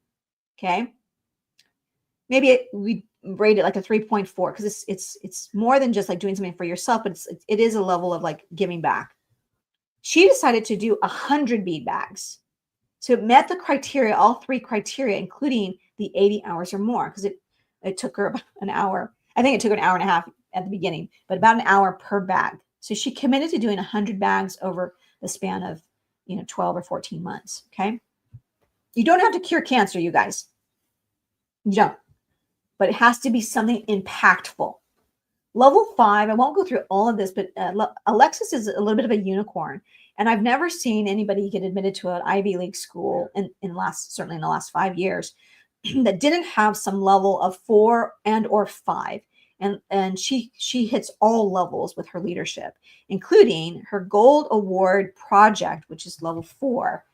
Okay. Maybe we rate it like a 3.4 because it's more than just like doing something for yourself, but it is a level of like giving back. She decided to do 100 bead bags. So it met the criteria, all 3 criteria, including the 80 hours or more, because it took her about an hour. I think it took her an hour and a half at the beginning, but about an hour per bag. So she committed to doing 100 bags over the span of 12 or 14 months. Okay. You don't have to cure cancer, you guys. You don't. But it has to be something impactful. Level 5, I won't go through all of this, but Alexis is a little bit of a unicorn. And I've never seen anybody get admitted to an Ivy League school certainly in the last 5 years that didn't have some level of 4 and or 5. And she hits all levels with her leadership, including her gold award project, which is level 4,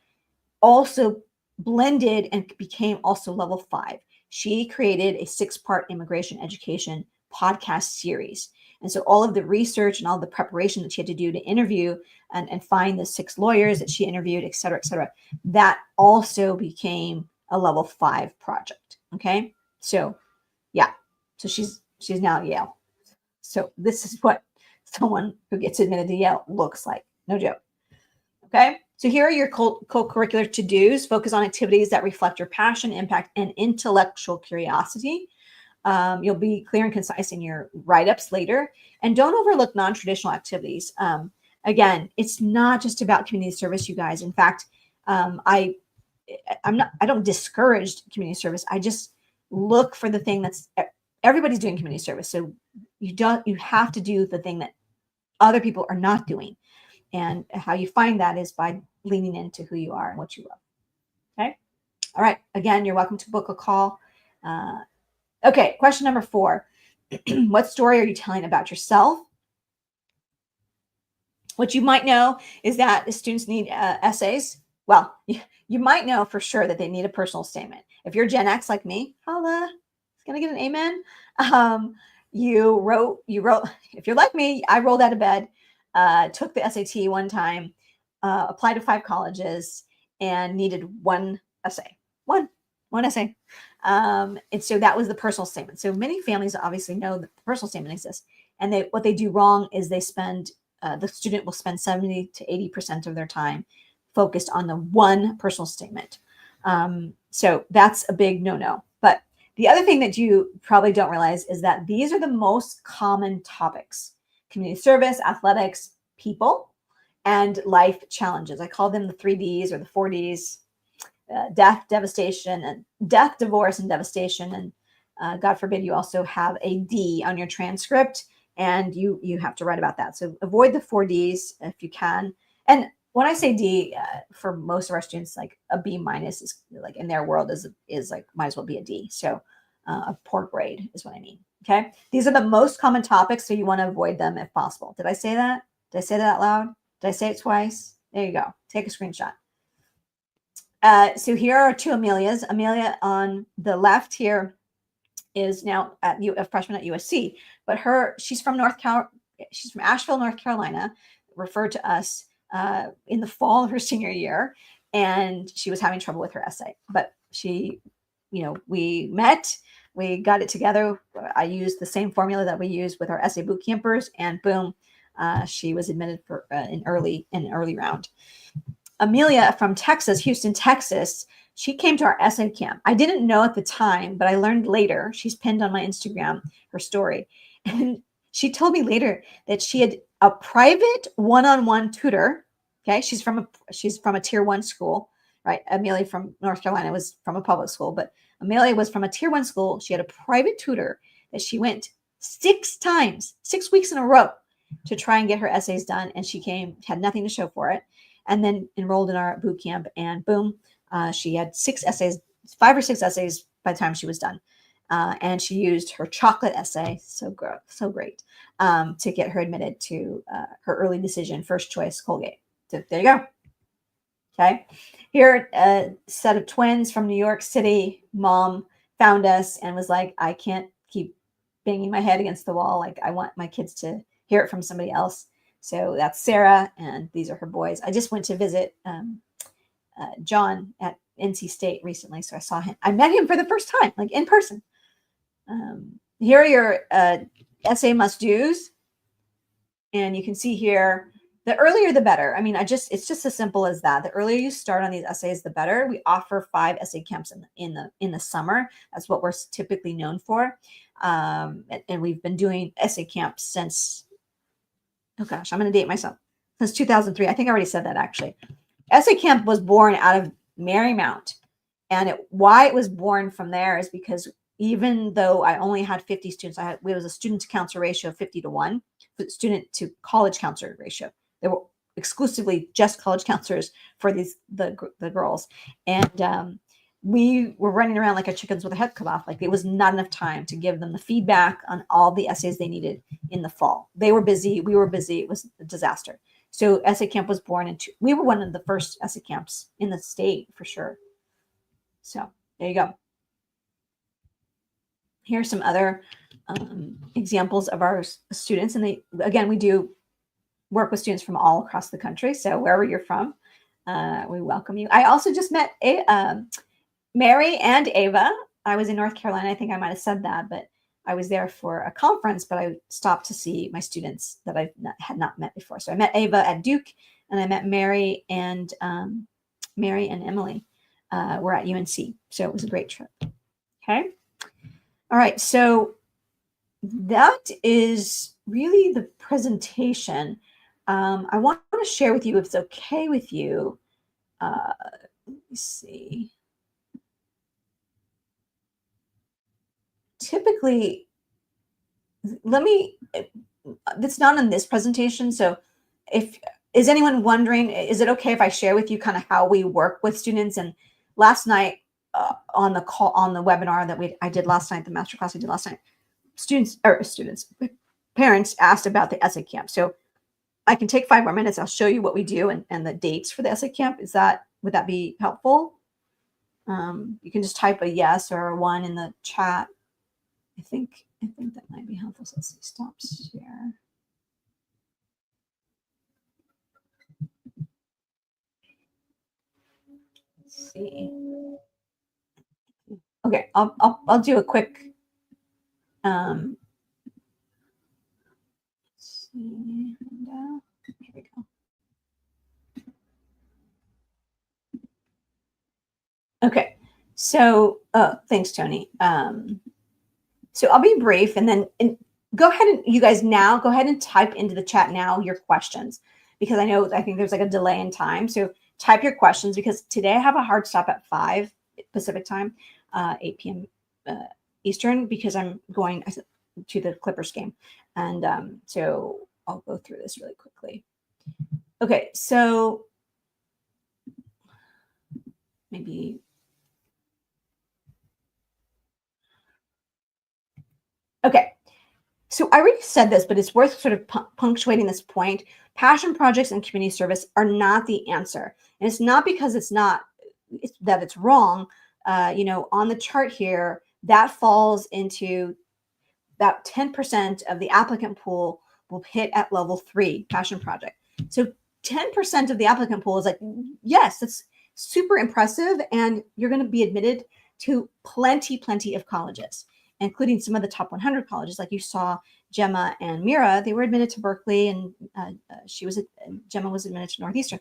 also blended and became also level 5. She created a 6-part immigration education podcast series. And so all of the research and all the preparation that she had to do to interview and find the 6 lawyers that she interviewed, et cetera, that also became a level 5 project. Okay. So yeah. So she's now at Yale. So this is what someone who gets admitted to Yale looks like. No joke. Okay. So here are your co-curricular to-dos. Focus on activities that reflect your passion, impact, and intellectual curiosity. You'll be clear and concise in your write-ups later. And don't overlook non-traditional activities. Again, it's not just about community service, you guys. In fact, I don't discourage community service. I just look for the thing everybody's doing community service. So you have to do the thing that other people are not doing. And how you find that is by leaning into who you are and what you love. Okay. All right. Again, you're welcome to book a call. Okay. Question number 4. What story are you telling about yourself? What you might know is that the students need essays. Well, you might know for sure that they need a personal statement. If you're Gen X like me, holla, it's gonna get an amen. You wrote. If you're like me, I rolled out of bed, took the SAT one time, applied to 5 colleges, and needed one essay. One essay. And so that was the personal statement. So many families obviously know that the personal statement exists, and what they do wrong is they spend the student will spend 70 to 80% of their time focused on the one personal statement. So that's a big no-no. But the other thing that you probably don't realize is that these are the most common topics: community service, athletics, people, and life challenges. I call them the 3Ds or the 4Ds: death, devastation, and death, divorce, and devastation. And God forbid you also have a D on your transcript, and you have to write about that. So avoid the 4Ds if you can. And when I say D, for most of our students, like a B minus is like in their world is like might as well be a D. So a poor grade is what I mean. Okay, these are the most common topics, so you want to avoid them if possible. Did I say that? Did I say that out loud? Did I say it twice? There you go. Take a screenshot. So here are 2 Amelias. Amelia on the left here is now a freshman at USC, but she's from she's from Asheville, North Carolina, referred to us in the fall of her senior year, and she was having trouble with her essay. But we met, we got it together. I used the same formula that we use with our essay boot campers, and boom, she was admitted for an early round. Amelia from Texas, Houston, Texas, she came to our essay camp. I didn't know at the time, but I learned later. She's pinned on my Instagram, her story. And she told me later that she had a private one-on-one tutor. Okay. She's from a tier 1 school, right? Amelia from North Carolina was from a public school, but Amelia was from a tier 1 school. She had a private tutor that she went 6 times, 6 weeks in a row to try and get her essays done. And she had nothing to show for it. And then enrolled in our boot camp, and boom, she had 5 or 6 essays by the time she was done. And she used her chocolate essay, so great, to get her admitted to her early decision, first choice, Colgate. So there you go. Okay. Here, a set of twins from New York City. Mom found us and was like, I can't keep banging my head against the wall. Like, I want my kids to hear it from somebody else. So that's Sarah, and these are her boys. I just went to visit John at NC State recently, so I saw him. I met him for the first time, like in person. Here are your essay must-dos, and you can see here, the earlier the better. I mean, it's just as simple as that. The earlier you start on these essays, the better. We offer 5 essay camps in the summer. That's what we're typically known for, and we've been doing essay camps since. Oh gosh, I'm going to date myself. Since 2003. I think I already said that actually. Essay Camp was born out of Marymount. And why it was born from there is because even though I only had 50 students, it was a student to counselor ratio of 50 to 1, student to college counselor ratio. There were exclusively just college counselors for the girls. And we were running around like a chickens with a head cut off. Like, it was not enough time to give them the feedback on all the essays they needed in the fall. They were busy. We were busy. It was a disaster. So essay camp was born we were one of the first essay camps in the state for sure. So there you go. Here's some other examples of our students. And we do work with students from all across the country. So wherever you're from, we welcome you. I also just met Mary and Ava. I was in North Carolina. I think I might have said that, but I was there for a conference, but I stopped to see my students that I had not met before. So I met Ava at Duke, and I met Mary and Emily were at UNC. So it was a great trip. Okay. All right. So that is really the presentation. I want to share with you, if it's okay with you. Let me see. Typically, it's not in this presentation. So if is anyone wondering, is it okay if I share with you kind of how we work with students? And last night on the call, on the webinar that I did last night, the masterclass I did last night, parents asked about the essay camp. So I can take 5 more minutes. I'll show you what we do and the dates for the essay camp. Would that be helpful? You can just type a yes or a 1 in the chat. I think that might be helpful. So let's see, stop share. Let's see. Okay, I'll do a quick. Let's see. Here we go. Okay, so thanks, Tony. So I'll be brief, and then go ahead and you guys now go ahead and type into the chat now your questions, because I think there's like a delay in time. So type your questions, because today I have a hard stop at 5 Pacific time, 8 p.m. Eastern, because I'm going to the Clippers game, and so I'll go through this really quickly. Okay, so maybe. Okay, so I already said this, but it's worth sort of punctuating this point. Passion projects and community service are not the answer. And it's not because it's wrong. On the chart here, that falls into about 10% of the applicant pool will hit at level 3 passion project. So 10% of the applicant pool is like, yes, that's super impressive. And you're going to be admitted to plenty of colleges, including some of the top 100 colleges. Like you saw Gemma and Mira, they were admitted to Berkeley, and Gemma was admitted to Northeastern.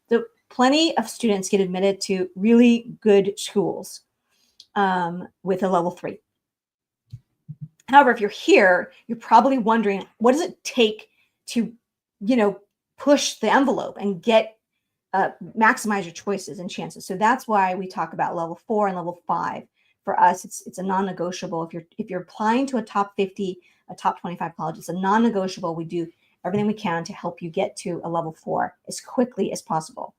So plenty of students get admitted to really good schools with a level 3. However, if you're here, you're probably wondering, what does it take to, push the envelope and get maximize your choices and chances? So that's why we talk about level 4 and level 5. For us, it's a non-negotiable. If you're applying to a top 50, a top 25 college, it's a non-negotiable. We do everything we can to help you get to a level 4 as quickly as possible.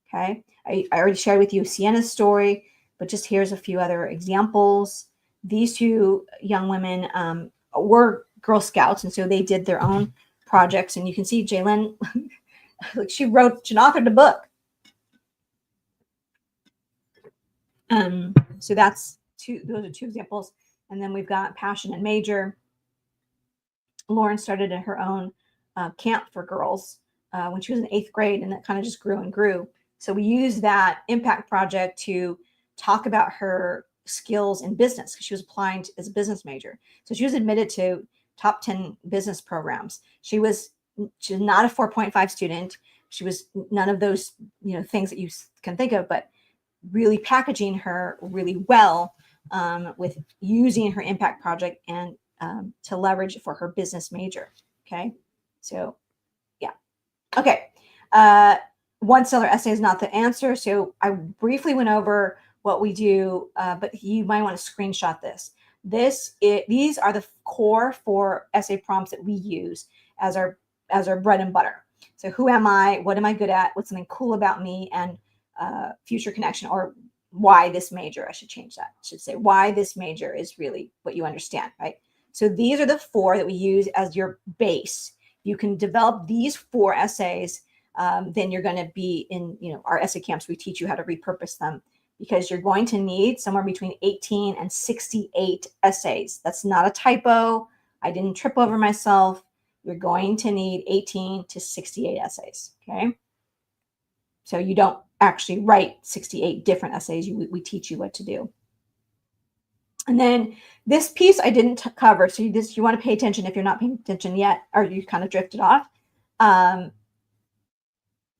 Okay, I already shared with you Sienna's story, but just here's a few other examples. These 2 young women were Girl Scouts, and so they did their own projects. And you can see Jalen, like she authored a book. So that's those are 2 examples. And then we've got passion and major. Lauren started her own camp for girls when she was in 8th grade, and that kind of just grew and grew. So we used that impact project to talk about her skills in business, because she was applying as a business major. So she was admitted to top 10 business programs. She was not a 4.5 student. She was none of those things that you can think of, but really packaging her really well with using her impact project and to leverage for her business major. Okay, so yeah. Okay, one seller essay is not the answer. So I briefly went over what we do, but you might want to screenshot this. These are the core 4 essay prompts that we use as our bread and butter. So who am I? What am I good at? What's something cool about me? And future connection, or why this major. I should change that. I should say why this major is really what you understand, right? So these are the 4 that we use as your base. You can develop these 4 essays, then you're going to be in our essay camps. We teach you how to repurpose them, because you're going to need somewhere between 18 and 68 essays. That's not a typo. I didn't trip over myself. You're going to need 18 to 68 essays, okay? So you don't actually write 68 different essays. We teach you what to do. And then this piece I didn't cover. So you want to pay attention if you're not paying attention yet, or you kind of drifted off.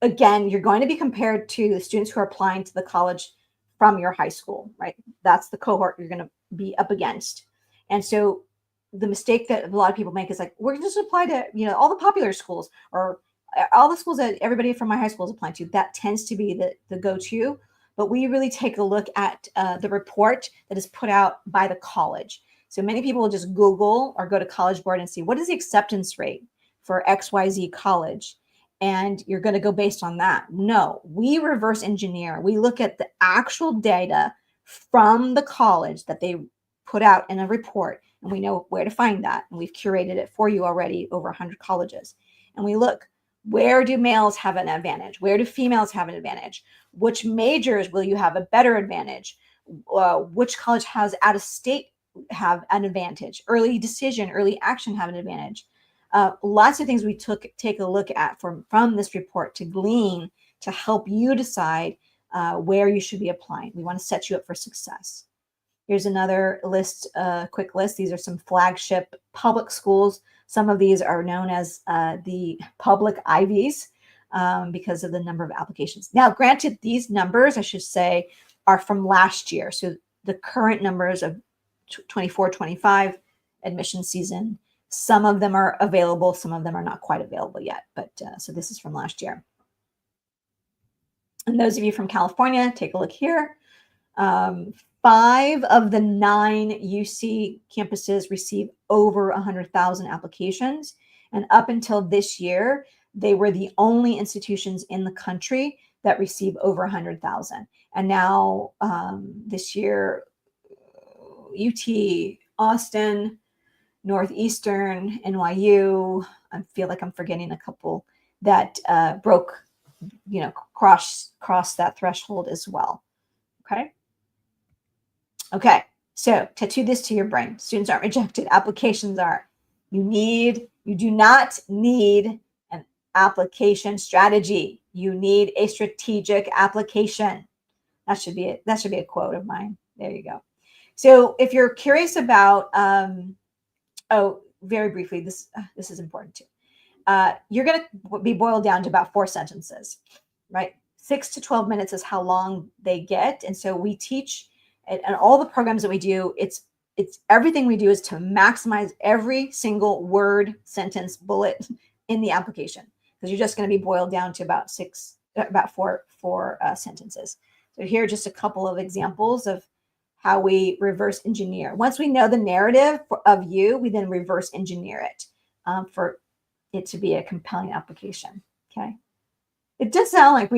Again, you're going to be compared to the students who are applying to the college from your high school, right? That's the cohort you're going to be up against. And so the mistake that a lot of people make is like, we're going to just apply to, all the popular schools, or all the schools that everybody from my high school is applying to. That tends to be the go-to. But we really take a look at the report that is put out by the college. So many people will just Google or go to College Board and see, what is the acceptance rate for XYZ college? and you're going to go based on that. No, we reverse engineer. We look at the actual data from the college that they put out in a report, and we know where to find that. And we've curated it for you already, over 100 colleges. And we look, where do males have an advantage? Where do females have an advantage? Which majors will you have a better advantage? Which college has out of state have an advantage? Early decision, early action have an advantage. Lots of things we take a look at from this report to glean to help you decide where you should be applying. We want to set you up for success. Here's another list, quick list. These are some flagship public schools. Some of these are known as the public Ivies because of the number of applications. Now, granted, these numbers, I should say, are from last year. So the current numbers of 24-25 admission season, some of them are available, some of them are not quite available yet. But so this is from last year. And those of you from California, take a look here. 5 of the 9 UC campuses receive over 100,000 applications. And up until this year, they were the only institutions in the country that receive over 100,000. And now this year, UT, Austin, Northeastern, NYU, I feel like I'm forgetting a couple that broke, crossed that threshold as well. Okay, so tattoo this to your brain. Students aren't rejected, applications are. You do not need an application strategy. You need a strategic application. That should be a quote of mine. There you go. So if you're curious about, very briefly, this is important too. You're going to be boiled down to about 4 sentences, right? 6 to 12 minutes is how long they get. And so we teach, and all the programs that we do, it's everything we do is to maximize every single word, sentence, bullet in the application, because you're just going to be boiled down to about 4 sentences. So here are just a couple of examples of how we reverse engineer. Once we know the narrative of you, we then reverse engineer it for it to be a compelling application. Okay. It does sound like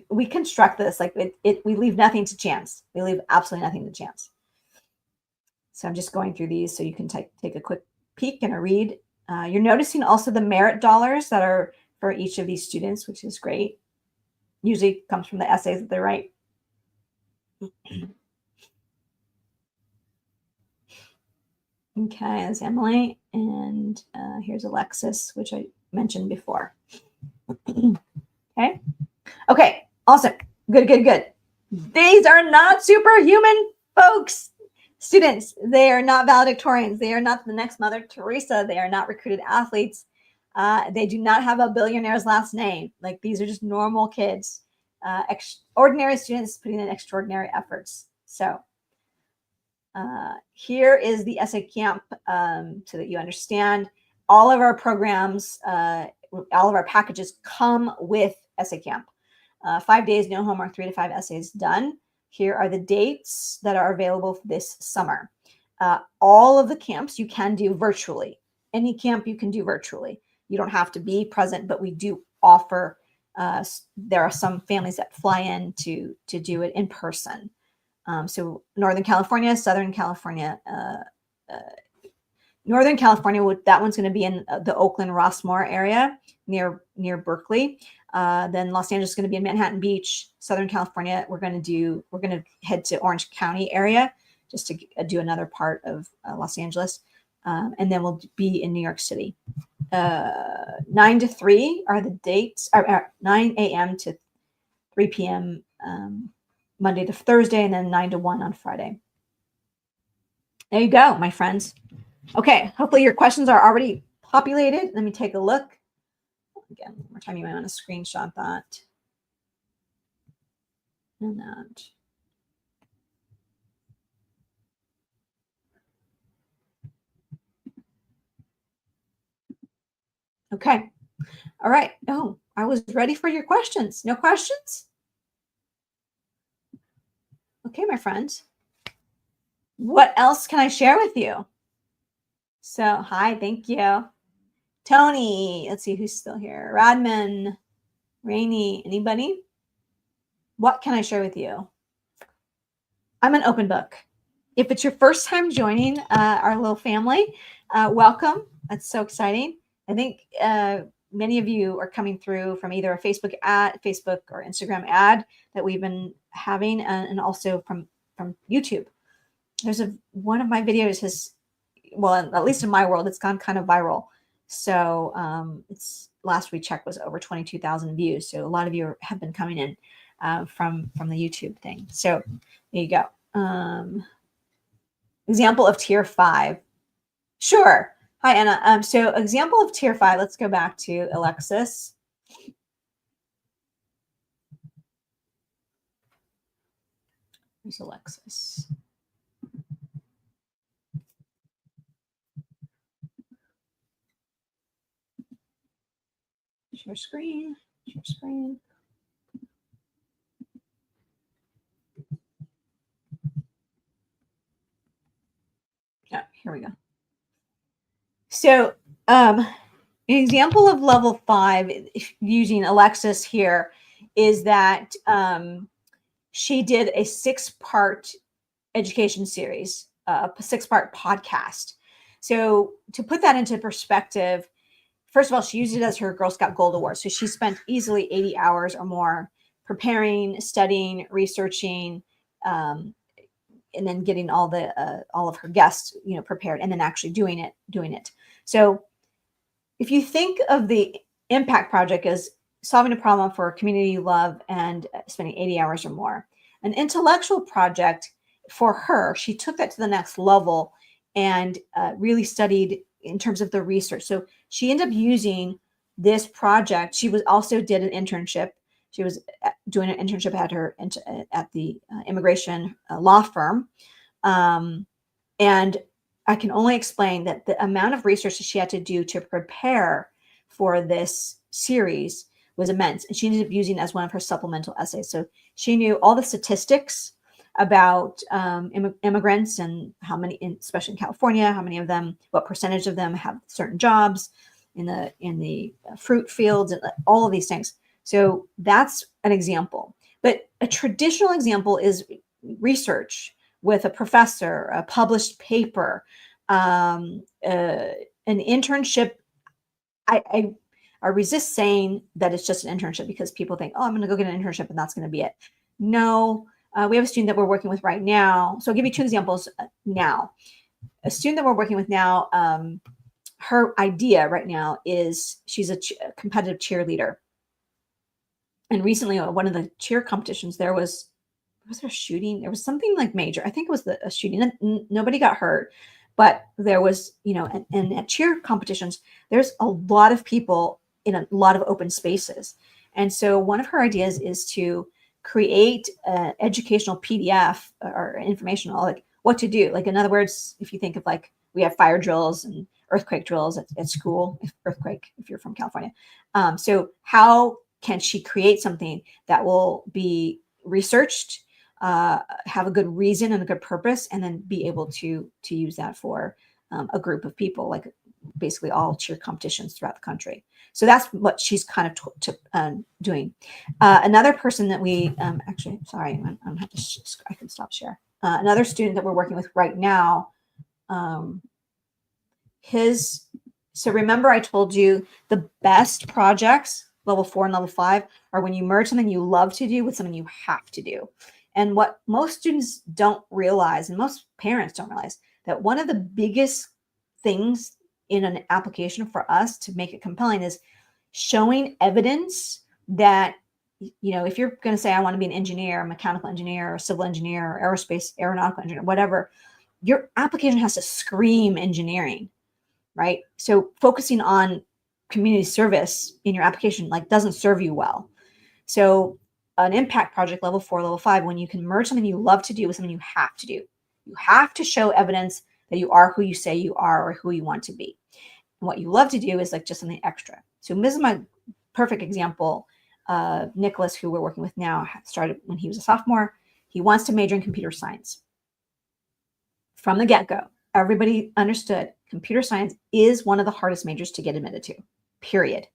we construct this like we leave nothing to chance. We leave absolutely nothing to chance. So I'm just going through these so you can take a quick peek and a read. You're noticing also the merit dollars that are for each of these students, which is great. Usually comes from the essays that they write. Okay, that's Emily, and here's Alexis, which I mentioned before. Okay, awesome. Good. These are not superhuman folks, students. They are not valedictorians. They are not the next Mother Teresa. They are not recruited athletes. They do not have a billionaire's last name. Like, these are just normal kids, ordinary students putting in extraordinary efforts. So here is the essay camp so that you understand all of our programs, all of our packages come with essay camp. 5 days, no homework, 3 to 5 essays done. Here are the dates that are available this summer. All of the camps you can do virtually. Any camp you can do virtually. You don't have to be present, but we do offer, there are some families that fly in to do it in person. So Northern California, Southern California, Northern California, that one's going to be in the Oakland Rossmore area near Berkeley. Then Los Angeles is going to be in Manhattan Beach. Southern California, we're going to head to Orange County area just to do another part of Los Angeles. And then we'll be in New York City. 9 to 3 are the dates, 9 a.m. to 3 p.m. Monday to Thursday, and then 9 to 1 on Friday. There you go, my friends. Okay, hopefully your questions are already populated. Let me take a look. Again, one more time, you might want to screenshot that. And that. Okay. All right. Oh, I was ready for your questions. No questions? Okay, my friends. What else can I share with you? So, hi, thank you. Tony, let's see who's still here. Radman, Rainey, anybody? What can I share with you? I'm an open book. If it's your first time joining our little family, welcome. That's so exciting. I think many of you are coming through from either a Facebook or Instagram ad that we've been having, and also from YouTube. There's one of my videos has, well, at least in my world, it's gone kind of viral. So it's last we checked was over 22,000 views. So a lot of you have been coming in from the YouTube thing. So there you go. Example of tier 5. Sure. Hi, Anna. So example of tier 5, let's go back to Alexis. Where's Alexis? Share screen. Share screen. Yeah, here we go. So an example of level 5 using Alexis here is that she did a 6-part education series, a 6-part podcast. So to put that into perspective, first of all, she used it as her Girl Scout Gold Award. So she spent easily 80 hours or more preparing, studying, researching, and then getting all of her guests, prepared, and then actually doing it. So if you think of the impact project as solving a problem for a community you love and spending 80 hours or more, an intellectual project for her, she took that to the next level and really studied in terms of the research. So she ended up using this project. She also did an internship. She was doing an internship at the immigration law firm. And I can only explain that the amount of research that she had to do to prepare for this series was immense. And she ended up using it as one of her supplemental essays. So she knew all the statistics about immigrants and how many, especially in California, how many of them, what percentage of them have certain jobs in the fruit fields, and all of these things. So that's an example. But a traditional example is research with a professor, a published paper, an internship. I resist saying that it's just an internship because people think, oh, I'm going to go get an internship and that's going to be it. No, we have a student that we're working with right now. So I'll give you 2 examples now. A student that we're working with now, her idea right now is she's a competitive cheerleader. And recently, one of the cheer competitions, there was there a shooting? There was something like major. I think it was a shooting. Nobody got hurt, but there was, and at cheer competitions, there's a lot of people in a lot of open spaces. And so one of her ideas is to create an educational PDF or informational, like what to do. Like, in other words, if you think of like, we have fire drills and earthquake drills at school, if you're from California. So how can she create something that will be researched, have a good reason and a good purpose, and then be able to use that for a group of people, like basically all cheer competitions throughout the country. So that's what she's kind of doing. Another person that we actually, sorry, I can stop share. Another student that we're working with right now, so remember I told you the best projects, level 4 and level 5, are when you merge something you love to do with something you have to do. And what most students don't realize, and most parents don't realize, that one of the biggest things in an application for us to make it compelling is showing evidence that, if you're going to say, I want to be an engineer, a mechanical engineer, or civil engineer, or aeronautical engineer, whatever, your application has to scream engineering, right? So focusing on community service in your application doesn't serve you well. So an impact project, level 4, level 5, when you can merge something you love to do with something you have to do. You have to show evidence that you are who you say you are or who you want to be. And what you love to do is just something extra. So this is my perfect example. Nicholas, who we're working with now, started when he was a sophomore. He wants to major in computer science. From the get-go, everybody understood computer science is one of the hardest majors to get admitted to, period.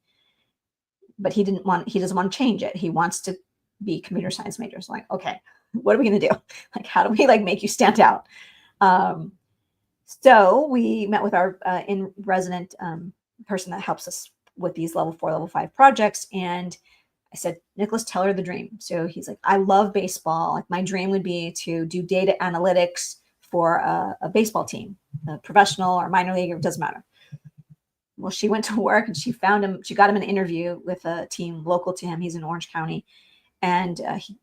But he doesn't want to change it. He wants to be computer science majors. Like, okay, what are we going to do? Like, how do we like make you stand out? So we met with our in resident person that helps us with these level 4, level 5 projects. And I said, Nicholas, tell her the dream. So he's like, I love baseball. Like, my dream would be to do data analytics for a baseball team, a professional or minor league, it doesn't matter. Well, she went to work and she found him. She got him an interview with a team local to him. He's in Orange County. And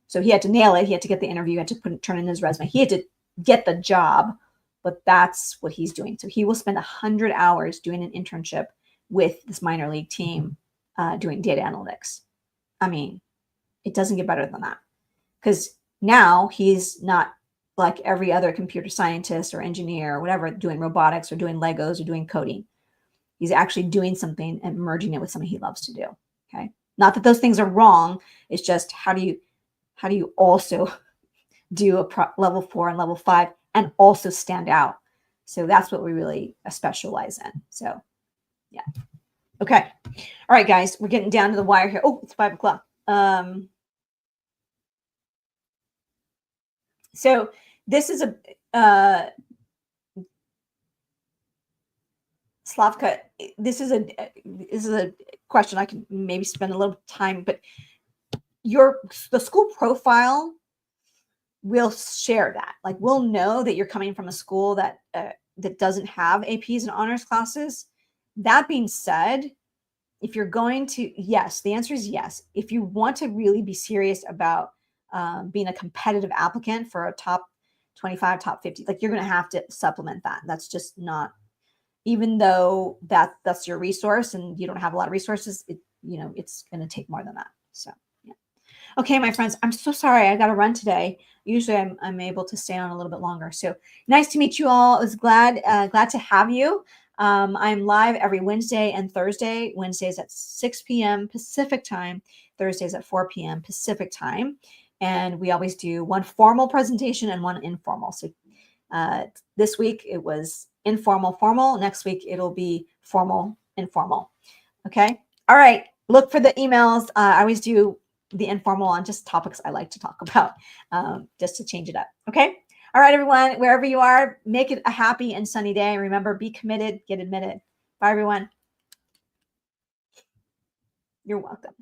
so he had to nail it. He had to get the interview. He had to turn in his resume. He had to get the job, but that's what he's doing. So he will spend 100 hours doing an internship with this minor league team doing data analytics. I mean, it doesn't get better than that, because now he's not like every other computer scientist or engineer or whatever doing robotics or doing Legos or doing coding. He's actually doing something and merging it with something he loves to do. Okay. Not that those things are wrong. It's just, how do you also do a level 4 and level 5 and also stand out? So that's what we really specialize in. So yeah. Okay. All right, guys, we're getting down to the wire here. Oh, it's 5 o'clock. So this is a Slavka, this is a question I can maybe spend a little time, but the school profile will share that. Like, we'll know that you're coming from a school that doesn't have APs and honors classes. That being said, if you're going to, yes, the answer is yes. If you want to really be serious about being a competitive applicant for a top 25, top 50, like, you're going to have to supplement that. That's just not, even though that's your resource and you don't have a lot of resources, it's going to take more than that. So, yeah. Okay, my friends, I'm so sorry. I got to run today. Usually I'm able to stay on a little bit longer. So nice to meet you all. I was glad to have you. I'm live every Wednesday and Thursday. Wednesdays at 6 p.m. Pacific time, Thursdays at 4 p.m. Pacific time. And we always do one formal presentation and one informal. So this week it was informal, formal. Next week it'll be formal, informal. Okay. All right. Look for the emails. I always do the informal on just topics I like to talk about, just to change it up. Okay. All right, everyone, wherever you are, make it a happy and sunny day. Remember, be committed, get admitted. Bye, everyone. You're welcome.